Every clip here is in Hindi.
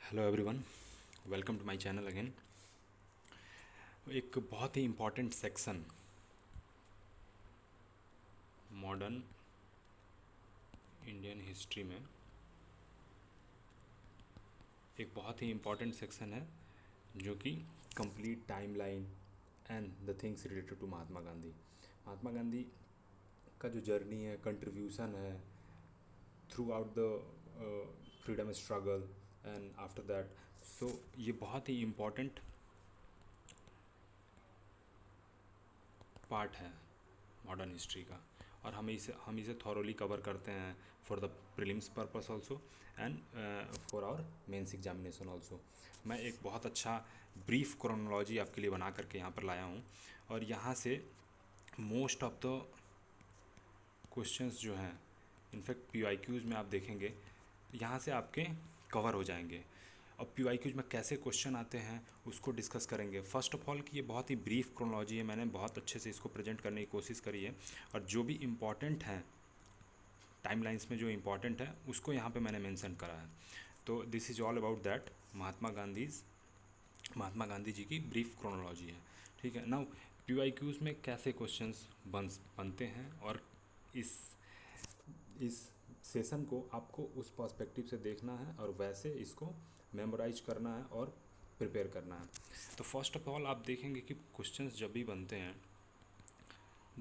Hello everyone, welcome to my channel again. एक बहुत ही important section modern Indian history में एक बहुत ही इम्पॉर्टेंट सेक्शन है जो कि complete timeline and the things related to Mahatma Gandhi. Mahatma Gandhi का जो जर्नी है, कंट्रीब्यूशन है throughout the freedom struggle and after that, so ये बहुत ही इम्पॉर्टेंट पार्ट है मॉडर्न हिस्ट्री का। और हम इसे थॉरोली कवर करते हैं for the prelims purpose also and for our mains examination also. मैं एक बहुत अच्छा ब्रीफ क्रोनोलॉजी आपके लिए बना करके यहाँ पर लाया हूँ, और यहाँ से मोस्ट ऑफ द क्वेश्चंस जो हैं, इनफैक्ट पीवाईक्यूज़ में आप देखेंगे यहाँ से आपके कवर हो जाएंगे। अब पीवाईक्यूज में कैसे क्वेश्चन आते हैं उसको डिस्कस करेंगे। फर्स्ट ऑफ ऑल कि ये बहुत ही ब्रीफ क्रोनोलॉजी है, मैंने बहुत अच्छे से इसको प्रेजेंट करने की कोशिश करी है, और जो भी इम्पॉर्टेंट हैं टाइमलाइंस में जो इम्पॉर्टेंट है उसको यहाँ पे मैंने मेंशन करा है। तो this is all about that Mahatma Gandhi ji की ब्रीफ क्रोनोलॉजी है। ठीक है, नाउ पीवाईक्यूज़ में कैसे क्वेश्चंस बनते हैं, और इस सेशन को आपको उस पर्सपेक्टिव से देखना है और वैसे इसको मेमोराइज करना है और प्रिपेयर करना है। तो फर्स्ट ऑफ ऑल आप देखेंगे कि क्वेश्चंस जब भी बनते हैं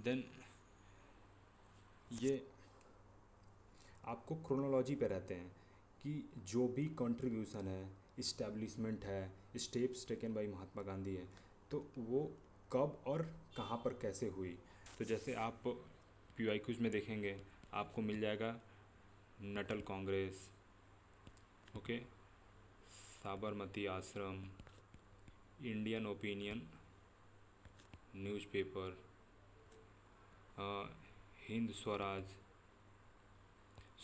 देन ये आपको क्रोनोलॉजी पे रहते हैं कि जो भी कंट्रीब्यूशन है, इस्टेब्लिशमेंट है, steps taken by Mahatma Gandhi है, तो वो कब और कहाँ पर कैसे हुई। तो जैसे आप पीवाईक्यूज़ में देखेंगे आपको मिल जाएगा Nuttall Congress, okay, Sabarmati Ashram, Indian opinion newspaper, Hind Swaraj.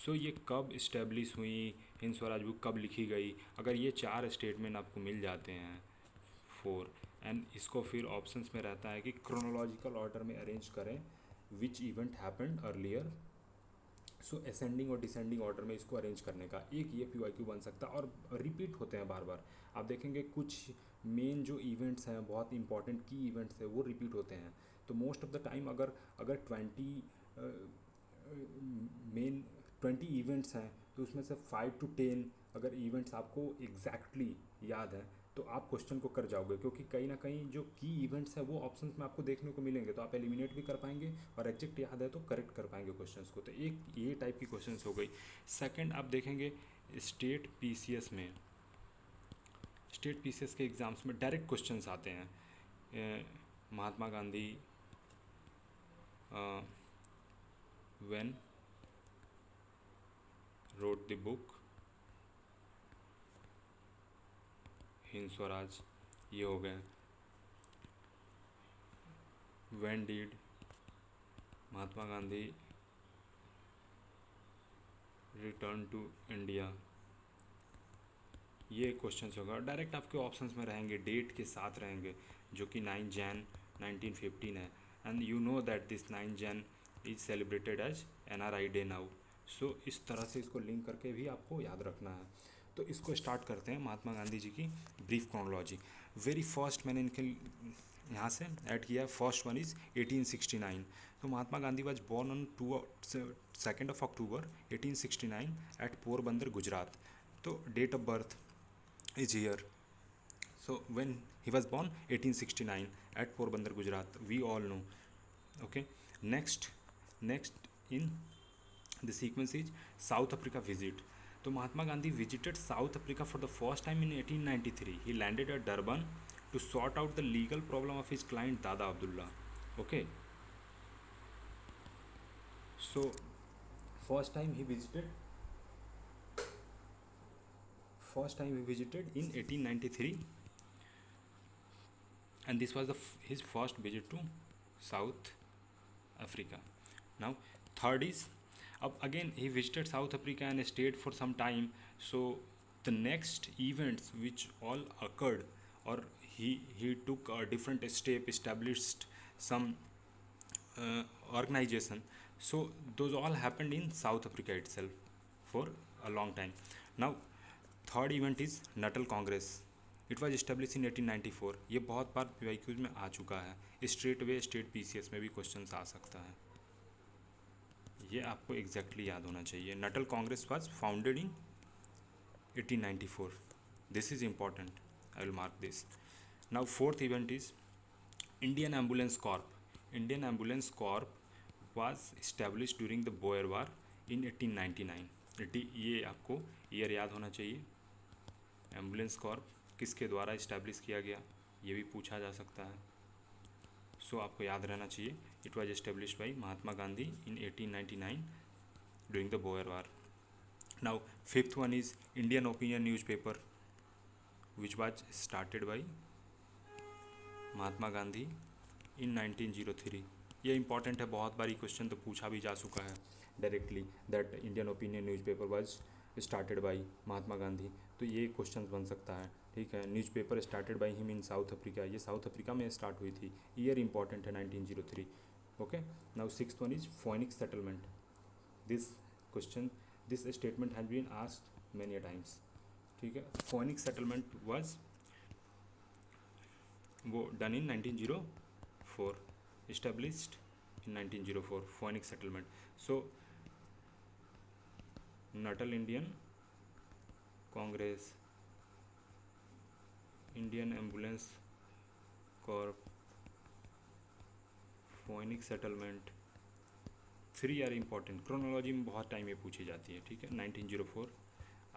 So ये कब इस्टेब्लिश हुई, हिंद स्वराज बुक कब लिखी गई, अगर ये चार स्टेटमेंट आपको मिल जाते हैं, फोर, एंड इसको फिर ऑप्शंस में रहता है कि क्रोनोलॉजिकल ऑर्डर में अरेंज करें which event happened earlier. So ascending और डिसेंडिंग ऑर्डर में इसको अरेंज करने का एक ये पीवाईक्यू बन सकता है, और रिपीट होते हैं बार बार। आप देखेंगे कुछ मेन जो इवेंट्स हैं, बहुत इंपॉर्टेंट की इवेंट्स हैं, वो रिपीट होते हैं। तो मोस्ट ऑफ द टाइम अगर अगर 20 इवेंट्स हैं तो उसमें से 5 to 10 अगर इवेंट्स आपको एग्जैक्टली याद है तो आप क्वेश्चन को कर जाओगे, क्योंकि कहीं ना कहीं जो की इवेंट्स हैं वो ऑप्शंस में आपको देखने को मिलेंगे, तो आप एलिमिनेट भी कर पाएंगे, और एग्जैक्ट याद है तो करेक्ट कर पाएंगे क्वेश्चंस को। तो एक ये टाइप की क्वेश्चंस हो गई। सेकंड आप देखेंगे स्टेट पीसीएस में, स्टेट पीसीएस के एग्ज़ाम्स में डायरेक्ट क्वेश्चंस आते हैं। Mahatma Gandhi when wrote the book Hind Swaraj, ये हो गए। When did Mahatma Gandhi return to India, ये क्वेश्चंस होगा। डायरेक्ट आपके ऑप्शंस में रहेंगे, डेट के साथ रहेंगे, जो कि 9 जैन 1915 है, and you know that this 9 Jan is celebrated as NRI day now. So इस तरह से इसको लिंक करके भी आपको याद रखना है। तो इसको स्टार्ट करते हैं महात्मा गांधी जी की ब्रीफ क्रोनोलॉजी। वेरी फर्स्ट मैंने इनके यहाँ से ऐड किया, फर्स्ट वन इज़ 1869। तो Mahatma Gandhi was born on 2 October 1869 at Porbandar Gujarat. तो date of birth is here. So when he was born 1869 at Porbandar, Gujarat, we all know. Okay, next in the sequence is South Africa visit. तो Mahatma Gandhi visited South Africa for the first time in 1893. He landed at Durban to sort out the legal problem of his client Dada Abdullah. Okay, so first time he visited in 1893, and this was his first visit to South Africa. Now third is, again he visited South Africa and stayed for some time. So the next events which all occurred, or he took a different step, established some organization. So those all happened in South Africa itself for a long time. Now third event is Nuttall Congress, it was establish in 1894। ये बहुत बार पीवाईक्यूज में आ चुका है। स्टेट वे स्टेट पीसीएस में भी क्वेश्चन आ सकता है, ये आपको एग्जैक्टली याद होना चाहिए। Natal Congress was founded in 1894, this is important, I will mark this. Now fourth event is Indian ambulance corps. Indian ambulance corps was establish during the Boer war in 1899। ये आपको ईयर याद होना चाहिए। एम्बुलेंस कॉर्प किसके द्वारा इस्टेब्लिश किया गया, ये भी पूछा जा सकता है, सो आपको याद रहना चाहिए। It was establish by Mahatma Gandhi in 1899 during the Boer war. Now fifth one is Indian opinion newspaper which was started by Mahatma Gandhi in 1903। ये इंपॉर्टेंट है, बहुत बारी क्वेश्चन तो पूछा भी जा चुका है directly that Indian opinion newspaper was started by Mahatma Gandhi, तो ये क्वेश्चन बन सकता है। ठीक है, newspaper started by him in South Africa, ये साउथ अफ्रीका में स्टार्ट हुई थी, ईयर इंपॉर्टेंट है 1903। Okay, now sixth one is Phoenix settlement. This question this statement has been asked many times. ठीक है, फोनिक्स सेटलमेंट वाज वो done in 1904, established in 1904, Phoenix settlement. So Natal Indian congress, Indian ambulance corp, Phoenix settlement, three are important. Chronology में बहुत टाइम ये पूछी जाती है। ठीक है, 1904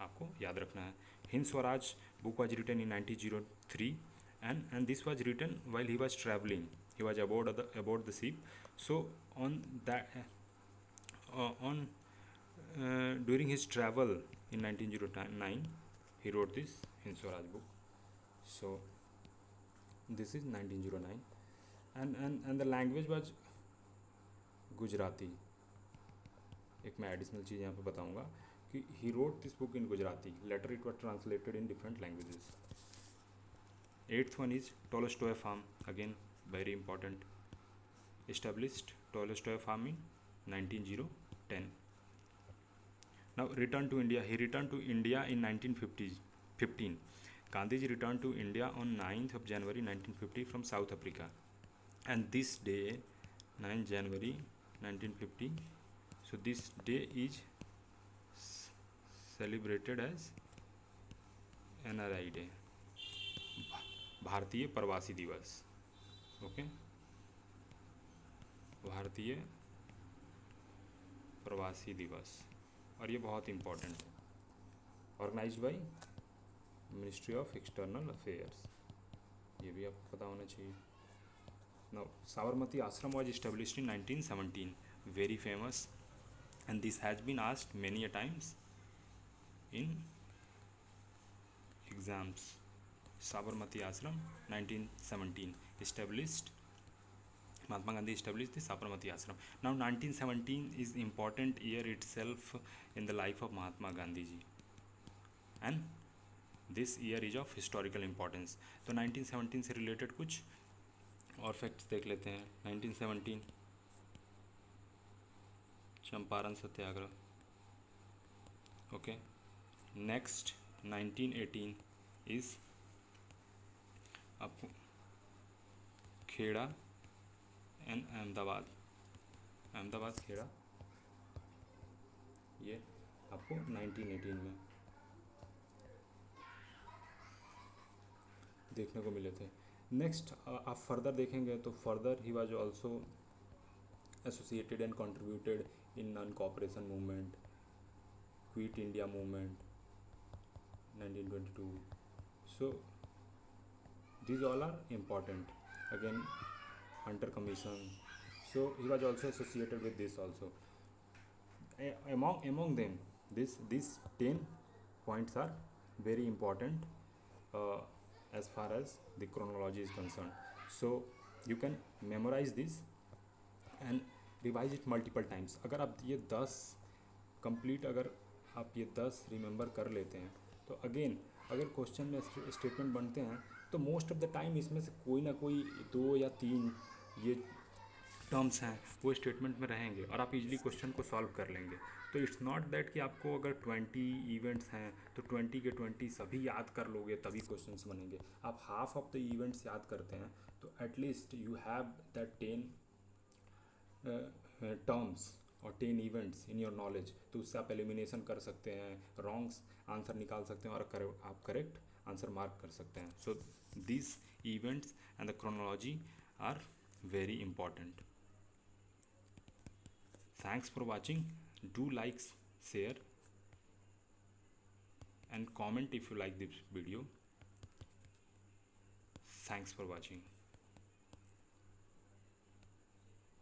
आपको याद रखना है। Hind Swaraj book was written in 1903 and this was written while he was traveling, he was aboard the ship, so on that during his travel in 1909 he wrote this Hind Swaraj book, so this is 1909 and the language was Gujarati। एक मैं एडिशनल चीज़ यहाँ पे बताऊँगा कि he wrote this book in Gujarati, later it was translated in different languages। Eighth one is Tolstoy farm, again very important, established Tolstoy farm in 1910। Now return to India, he returned to India in 1915। Gandhiji returned to India on 9th of January 1950 from South Africa, and this day 9th January 1950, so this day is celebrated as NRI Day, भारतीय प्रवासी दिवस। ओके, भारतीय प्रवासी दिवस, और ये बहुत इम्पोर्टेंट है, organised by ministry of external affairs, ये भी आपको पता होना चाहिए। Now Sabarmati Ashram was established in 1917, very famous, and this has been asked many a times in exams. Sabarmati Ashram 1917 established, Mahatma Gandhi established the Sabarmati Ashram। Now 1917 is important year itself in the life of Mahatma Gandhi ji, and this year is of historical importance। तो 1917 से related कुछ और फैक्ट्स देख लेते हैं। 1917 चंपारण सत्याग्रह। ओके, नेक्स्ट 1918 इज आपको खेड़ा एंड अहमदाबाद खेड़ा, ये आपको 1918 में देखने को मिले थे। नेक्स्ट आप फर्दर देखेंगे तो further he was also associated and contributed in non cooperation movement, quit India movement 1922, so these all are important, again Hunter Commission, so he was also associated with this also। Among them these 10 points are very important as far as the chronology is concerned, so you can memorize this and revise it multiple times। अगर आप ये 10 complete, अगर आप ये 10 रिमेंबर कर लेते हैं तो अगेन अगर क्वेश्चन में स्टेटमेंट बनते हैं तो मोस्ट ऑफ द टाइम इसमें से कोई ना कोई 2 या 3 ये टर्म्स हैं वो स्टेटमेंट में रहेंगे और आप इजीली क्वेश्चन को सॉल्व कर लेंगे। तो इट्स नॉट दैट कि आपको अगर 20 इवेंट्स हैं तो 20 के 20 सभी याद कर लोगे तभी क्वेश्चंस बनेंगे। आप हाफ ऑफ द इवेंट्स याद करते हैं तो at least you have that 10 terms और 10 इवेंट्स इन योर नॉलेज, तो उससे आप एलिमिनेशन कर सकते हैं, रॉन्ग्स आंसर निकाल सकते हैं और आप करेक्ट आंसर मार्क कर सकते हैं। So this events and the chronology are very important. Thanks for watching. Do like, share and comment if you like this video. Thanks for watching.